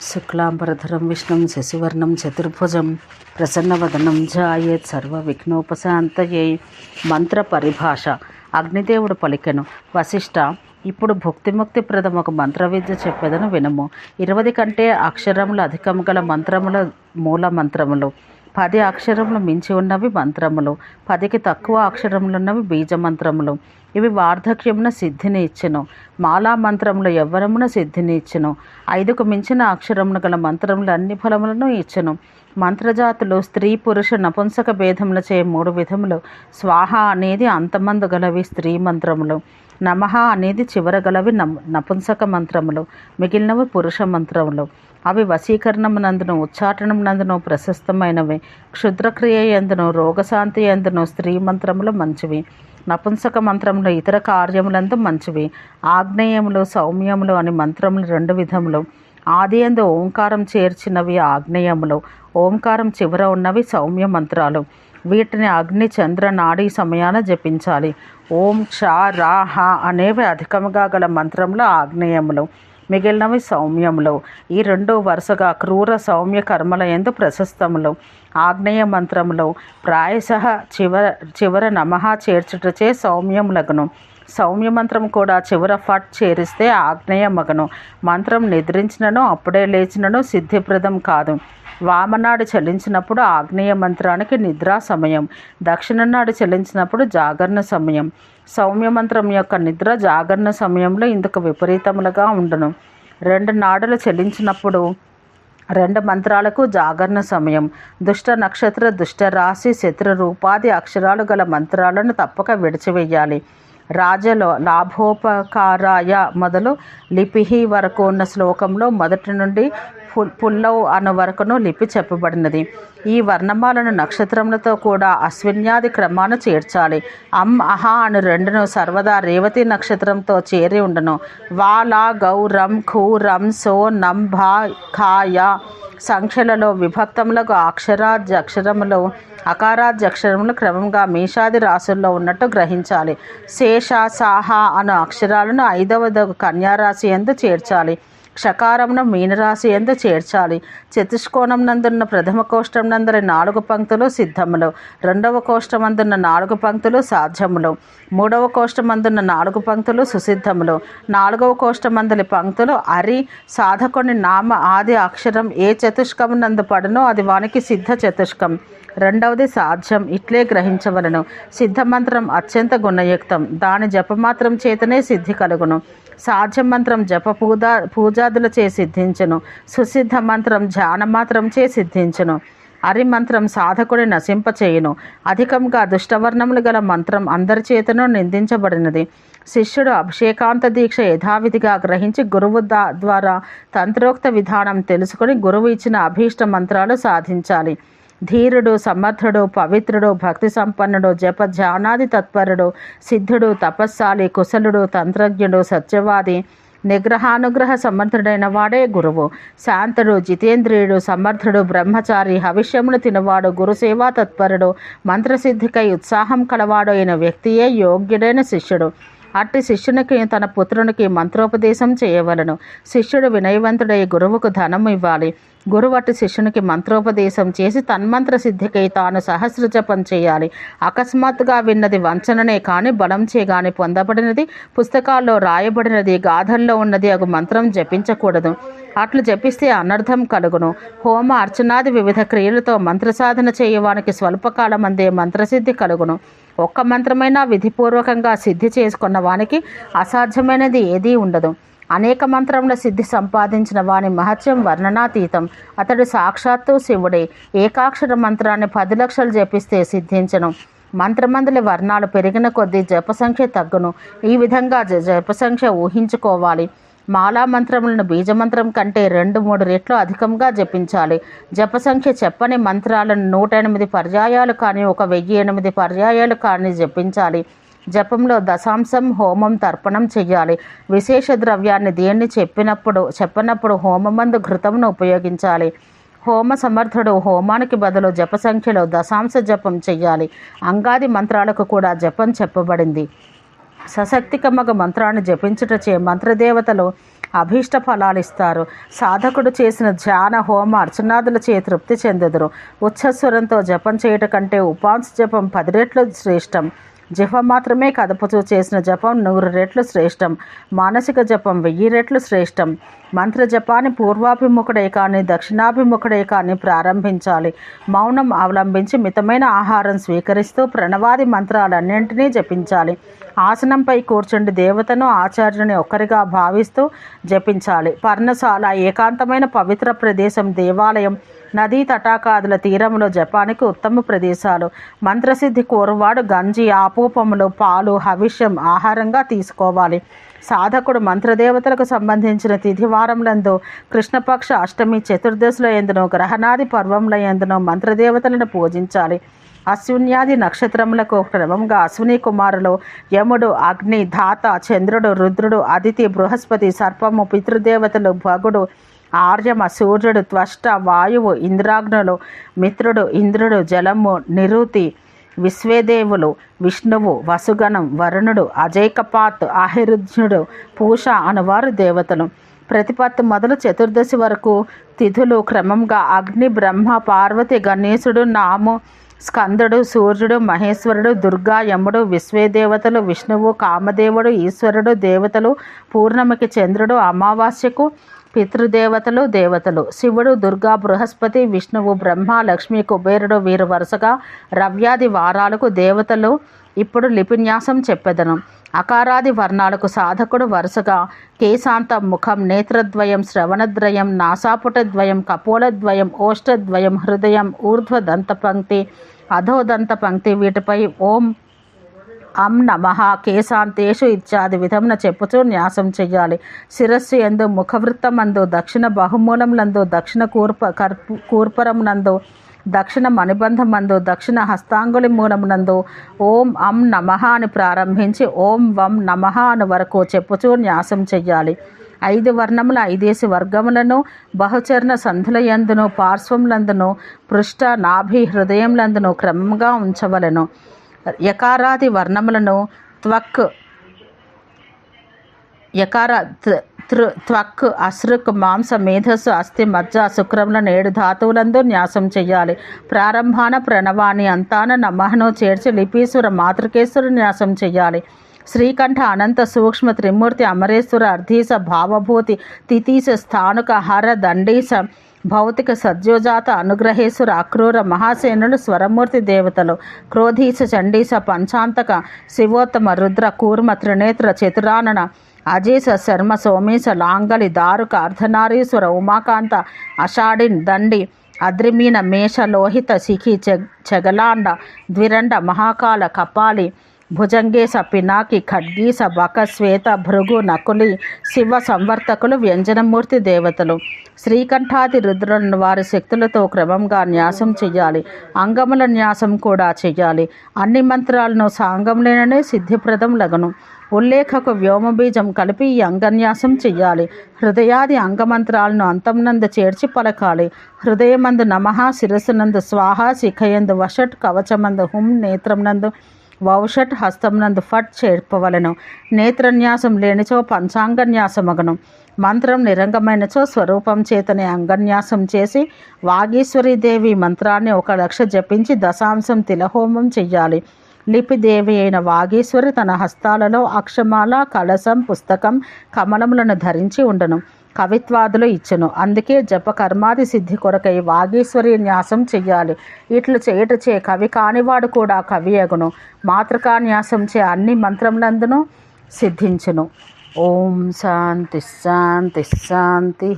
శుక్లాంబరధరం విష్ణుం శశివర్ణం చతుర్భుజం ప్రసన్నవదనం ధ్యాయేత్ సర్వవిఘ్నోపశాంతయే. మంత్ర పరిభాష. అగ్నిదేవుడు పలికెను, వశిష్ఠ, ఇప్పుడు భుక్తిముక్తి ప్రదం ఒక మంత్ర విద్య చెప్పేదను వినము. 20 కంటే అక్షరములు అధికం గల మంత్రముల మూల మంత్రములు, 10 అక్షరములు మించి ఉన్నవి మంత్రములు, 10కి తక్కువ అక్షరములున్నవి బీజ మంత్రములు. ఇవి వార్ధక్యమున సిద్ధిని ఇచ్చెను. మాలా మంత్రములు యవ్వనమున సిద్ధిని ఇచ్చెను. 5కు మించిన అక్షరములు గల మంత్రములు అన్ని ఫలములను ఇచ్చెను. మంత్రజాతులు స్త్రీ పురుష నపుంసక భేదములచే 3 విధములు. స్వాహ అనేది అంతమందు గలవి స్త్రీ మంత్రములు, నమః అనేది చివర గలవి నపుంసక మంత్రములు, మిగిలినవి పురుష మంత్రములు. అవి వశీకరణమునందును ఉచ్చాటనమునందును ప్రశస్తమైనవి. క్షుద్రక్రియ యందును రోగశాంతి యందును స్త్రీ మంత్రములు మంచివి. నపుంసక మంత్రములు ఇతర కార్యములందు మంచివి. ఆగ్నేయములు సౌమ్యములు అని మంత్రములు 2 విధములు. ఆది యందు ఓంకారం చేర్చినవి ఆగ్నేయములు, ఓంకారం చివర ఉన్నవి సౌమ్య మంత్రాలు. వీటిని అగ్ని చంద్ర నాడీ సమయాన జపించాలి. ఓం క్ష రా హ అనేవి అధికముగా గల మంత్రములు ఆగ్నేయములు, మిగిలినవి సౌమ్యములు. ఈ 2 వరుసగా క్రూర సౌమ్య కర్మల యందు ప్రశస్తములు. ఆగ్నేయ మంత్రములు ప్రాయశః చివర నమః చేర్చుటచే సౌమ్యములగును. సౌమ్య మంత్రం కూడా చివర ఫట్ చేరిస్తే ఆగ్నేయ మగను. మంత్రం నిద్రించినను అప్పుడే లేచినను సిద్ధిప్రదం కాదు. వామనాడు చలించినప్పుడు ఆగ్నేయ మంత్రానికి నిద్రా సమయం, దక్షిణ నాడు చలించినప్పుడు జాగరణ సమయం. సౌమ్య మంత్రం యొక్క నిద్ర జాగరణ సమయంలో ఇందుకు విపరీతములుగా ఉండును. 2 నాడులు చలించినప్పుడు 2 మంత్రాలకు జాగరణ సమయం. దుష్ట నక్షత్ర, దుష్ట రాశి, శత్రు రూపాది అక్షరాలు గల మంత్రాలను తప్పక విడిచివేయాలి. రాజలో లాభోపకారాయ మొదలు లిపిహి వరకు ఉన్న శ్లోకంలో మొదటి నుండి పుల్లవ్ అన్న వరకును లిపి చెప్పబడినది. ఈ వర్ణమాలను నక్షత్రములతో కూడా అశ్విన్యాది క్రమాన్ని చేర్చాలి. అహ అను 2ను సర్వదా రేవతి నక్షత్రంతో చేరి ఉండను. వా లా గౌ రం ఖూ రం సో నం భా ఖా యా సంఖ్యలలో విభక్తములకు అక్షరాధ్యక్షరములు అకారాధ్యక్షరములు క్రమంగా మీషాది రాశుల్లో ఉన్నట్టు గ్రహించాలి. శేష సాహ అను అక్షరాలను 5వ కన్యారాశి యందు చేర్చాలి. క్షకారమును మీనరాశి యందు చేర్చాలి. చతుష్కోణం నందున్న ప్రథమ కోష్టం నందరి 4 పంక్తులు సిద్ధములు, 2వ కోష్టమందున్న 4 పంక్తులు సాధ్యములు, 3వ కోష్టమందున్న 4 పంక్తులు సుసిద్ధములు, 4వ కోష్టమందలి పంక్తులు అరి. సాధకుని నామ ఆది అక్షరం ఏ చతుష్కమునందు పడునో అది వానికి సిద్ధ చతుష్కం. 2వది సాధ్యం. ఇట్లే గ్రహించవలను. సిద్ధమంత్రం అత్యంత గుణయుక్తం, దాని జపమాత్రం చేతనే సిద్ధి కలుగును. సాధ్య మంత్రం జప పూజాదులచే సిద్ధించును. సుసిద్ధ మంత్రం ధ్యానమాత్రం చే సిద్ధించును. అరి మంత్రం సాధకుడి నశింపచేయును. అధికంగా దుష్టవర్ణములు గల మంత్రం అందరి చేతను నిందించబడినది. శిష్యుడు అభిషేకాంత దీక్ష యథావిధిగా గ్రహించి గురువు ద్వారా తంత్రోక్త విధానం తెలుసుకొని గురువు ఇచ్చిన అభీష్ట మంత్రాలు సాధించాలి. ధీరుడు, సమర్థుడు, పవిత్రుడు, భక్తి సంపన్నుడు, జప ధ్యానాది తత్పరుడు, సిద్ధుడు, తపస్సాలి, కుశలుడు, తంత్రజ్ఞుడు, సత్యవాది, నిగ్రహానుగ్రహ సమర్థుడైన వాడే గురువు. శాంతుడు, జితేంద్రియుడు, సమర్థుడు, బ్రహ్మచారి, హవిష్యమును తినవాడు, గురుసేవా తత్పరుడు, మంత్రసిద్ధికై ఉత్సాహం కలవాడు అయిన వ్యక్తియే యోగ్యుడైన శిష్యుడు. అట్టి శిష్యునికి తన పుత్రునికి మంత్రోపదేశం చేయవలను. శిష్యుడు వినయవంతుడై గురువుకు ధనం ఇవ్వాలి. గురువు అట్టి శిష్యునికి మంత్రోపదేశం చేసి తన్మంత్ర సిద్ధికై తాను సహస్ర జపం చేయాలి. అకస్మాత్తుగా విన్నది వంచననే కాని బలంచే గాని పొందబడినది, పుస్తకాల్లో రాయబడినది, గాథల్లో ఉన్నది అగు మంత్రం జపించకూడదు. అట్లు జపిస్తే అనర్థం కలుగును. హోమ అర్చనాది వివిధ క్రియలతో మంత్రసాధన చేయవానికి స్వల్పకాలమందే మంత్రసిద్ధి కలుగును. ఒక్క మంత్రమైనా విధిపూర్వకంగా సిద్ధి చేసుకున్న వానికి అసాధ్యమైనది ఏదీ ఉండదు. అనేక మంత్రముల సిద్ధి సంపాదించిన వాని మహత్యం వర్ణనాతీతం. అతడు సాక్షాత్తు శివుడే. ఏకాక్షర మంత్రాన్ని 10 లక్షలు జపిస్తే సిద్ధించను. మంత్రమందుల వర్ణాలు పెరిగిన కొద్దీ జపసంఖ్య తగ్గును. ఈ విధంగా జపసంఖ్య ఊహించుకోవాలి. మాలా మంత్రములను బీజమంత్రం కంటే 2-3 రెట్లు అధికంగా జపించాలి. జపసంఖ్య చెప్పని మంత్రాలను 108 పర్యాయాలు కానీ 1008 పర్యాయాలు కానీ జపించాలి. జపంలో దశాంశం హోమం తర్పణం చెయ్యాలి. విశేష ద్రవ్యాన్ని దేన్ని చెప్పనప్పుడు హోమమందు ఘృతమును ఉపయోగించాలి. హోమ సమర్థుడు హోమానికి బదులు జపసంఖ్యలో దశాంశ జపం చెయ్యాలి. అంగాది మంత్రాలకు కూడా జపం చెప్పబడింది. సశక్తికమగ మంత్రాన్ని జపించుటచే మంత్రదేవతలు అభీష్ట ఫలాలిస్తారు. సాధకుడు చేసిన ధ్యాన హోమ అర్చనాదులచే తృప్తి చెందెదరు. ఉచ్చస్వరంతో జపం చేయట కంటే ఉపాంశ జపం 10 రెట్లు శ్రేష్టం. జిహ్వ మాత్రమే కదుపుతూ చేసిన జపం 100 రెట్లు శ్రేష్టం. మానసిక జపం 1000 రెట్లు శ్రేష్టం. మంత్ర జపాన్ని పూర్వాభిముఖుడే కానీ దక్షిణాభిముఖుడే కానీ ప్రారంభించాలి. మౌనం అవలంబించి మితమైన ఆహారం స్వీకరిస్తూ ప్రణవాది మంత్రాలన్నింటినీ జపించాలి. ఆసనంపై కూర్చుండి దేవతను ఆచార్యుని ఒక్కరిగా భావిస్తూ జపించాలి. పర్ణశాల ఏకాంతమైన పవిత్ర ప్రదేశం, దేవాలయం, నదీ తటాకాదుల తీరంలో జపానికి ఉత్తమ ప్రదేశాలు. మంత్రసిద్ధి కోరువాడు గంజి, ఆపోపములు, పాలు, హవిష్యం ఆహారంగా తీసుకోవాలి. సాధకుడు మంత్రదేవతలకు సంబంధించిన తిథివారములందు, కృష్ణపక్ష అష్టమి, చతుర్దశుల యందును, గ్రహణాది పర్వముల యందును మంత్రదేవతలను పూజించాలి. అశ్విన్యాది నక్షత్రములకు క్రమంగా అశ్విని కుమారులు యముడు, అగ్ని, ధాత, చంద్రుడు, రుద్రుడు, అదితి, బృహస్పతి, సర్పము, పితృదేవతలు, భగుడు, ఆర్యమ, సూర్యుడు, త్వష్ట, వాయువు, ఇంద్రాగ్నులు, మిత్రుడు, ఇంద్రుడు, జలము, నిరుతి, విశ్వేదేవులు, విష్ణువు, వసుగణం, వరుణుడు, అజైకపాత్, ఆహిరుధ్యుడు, పూష అనువారు దేవతలు. ప్రతిపత్తి మొదలు చతుర్దశి వరకు తిథులు క్రమంగా అగ్ని, బ్రహ్మ, పార్వతి, గణేశుడు, నాము, స్కందుడు, సూర్యుడు, మహేశ్వరుడు, దుర్గా, యముడు, విశ్వేదేవతలు, విష్ణువు, కామదేవుడు, ఈశ్వరుడు, దేవతలు, పూర్ణమికి చంద్రుడు, అమావాస్యకు పితృదేవతలు, దేవతలు, శివుడు, దుర్గా, బృహస్పతి, విష్ణువు, బ్రహ్మ, లక్ష్మి, కుబేరుడు, వీరు వరుసగా రవ్యాది వారాలకు దేవతలు. ఇప్పుడు లిపిన్యాసం చెప్పెదను. అకారాది వర్ణాలకు సాధకుడు వరుసగా కేశాంతం, ముఖం, నేత్రద్వయం, శ్రవణద్వయం, నాసాపుటద్వయం, కపోలద్వయం, ఓష్టద్వయం, హృదయం, ఊర్ధ్వదంత పంక్తి, అధోదంత పంక్తి వీటిపై ఓం అం నమః కేశాంతేషు ఇత్యాది విధమున చెప్పుచూ న్యాసం చెయ్యాలి. శిరస్సు యందు, ముఖవృత్తమందు, దక్షిణ బాహుమూలములందు, దక్షిణ కూర్పరమునందు, దక్షిణ మణిబంధమందు, దక్షిణ హస్తాంగులి మూలమునందు ఓం అం నమః అని ప్రారంభించి ఓం వం నమః అని వరకు చెప్పుచూ న్యాసం చెయ్యాలి. 5 వర్ణముల 5 వర్గములను బహుచరణ సంధుల యందును, పార్శ్వములందును, పృష్ఠ, నాభి, హృదయములందును క్రమంగా ఉంచవలెను. యకారాది వర్ణములను త్వక్, అశ్రుక్, మాంస, మేధస్సు, అస్థి, మజ్జ, శుక్రములను 7 ధాతువులందు న్యాసం చెయ్యాలి. ప్రారంభాన ప్రణవాన్ని, అంతాన నమఃను చేర్చి లిపీసుర, మాతృకేశ్వర న్యాసం చెయ్యాలి. శ్రీకంఠ, అనంత, సూక్ష్మ, త్రిమూర్తి, అమరేశ్వర, అర్ధీస, భావభూతి, తితీస, స్థానుక, హర, దండీస, భౌతిక, సద్యోజాత, అనుగ్రహేశ్వర, అక్రూర, మహాసేనులు స్వరమూర్తి దేవతలు. క్రోధీస, చండీస, పంచాంతక, శివోత్తమ, రుద్ర, కూర్మ, త్రినేత్ర, చతురానన, అజేస, శర్మ, సోమేశ, లాంగలి, దారుక, అర్ధనారీశ్వర, ఉమాకాంత, అషాఢిన్, దండి, అద్రిమీన, మేష, లోహిత, శిఖి, చెగలాండ, ద్విరండ, మహాకాల, కపాలి, భుజంగేశ, పినాకి, ఖడ్గీస, బక, శ్వేత, భృగు, నకులి, శివ సంవర్తకులు వ్యంజనమూర్తి దేవతలు. శ్రీకంఠాది రుద్రులను వారి శక్తులతో క్రమంగా న్యాసం చెయ్యాలి. అంగముల న్యాసం కూడా చెయ్యాలి. అన్ని మంత్రాలను సాంగంలోనే సిద్ధిప్రదం లగను. ఉల్లేఖకు వ్యోమబీజం కలిపి ఈ అంగన్యాసం చెయ్యాలి. హృదయాది అంగమంత్రాలను అంతమునందు చేర్చి పలకాలి. హృదయమందు నమః, శిరస్సునందు స్వాహ, శిఖయందు వషట్, కవచమందు హుం, నేత్రమునందు వౌషట్, హస్తమునందు ఫట్ చేర్పవలను. నేత్రన్యాసం లేనిచో పంచాంగన్యాసమగను. మంత్రం నిరంగమైనచో స్వరూపం చేతనే అంగన్యాసం చేసి వాగీశ్వరీదేవి మంత్రాన్ని 1 లక్ష జపించి దశాంశం తిలహోమం చెయ్యాలి. లిపిదేవి అయిన వాగీశ్వరి తన హస్తాలలో అక్షమాల, కలశం, పుస్తకం, కమలములను ధరించి ఉండను. కవిత్వాదులు ఇచ్చును. అందుకే జప కర్మాది సిద్ధి కొరకై వాగీశ్వరి న్యాసం చెయ్యాలి. ఇట్లు చేయుటచే కవి కానివాడు కూడా కవి అగును. మాతృకాన్యాసం చే అన్ని మంత్రములందును సిద్ధించును. ఓం శాంతి శాంతి శాంతి.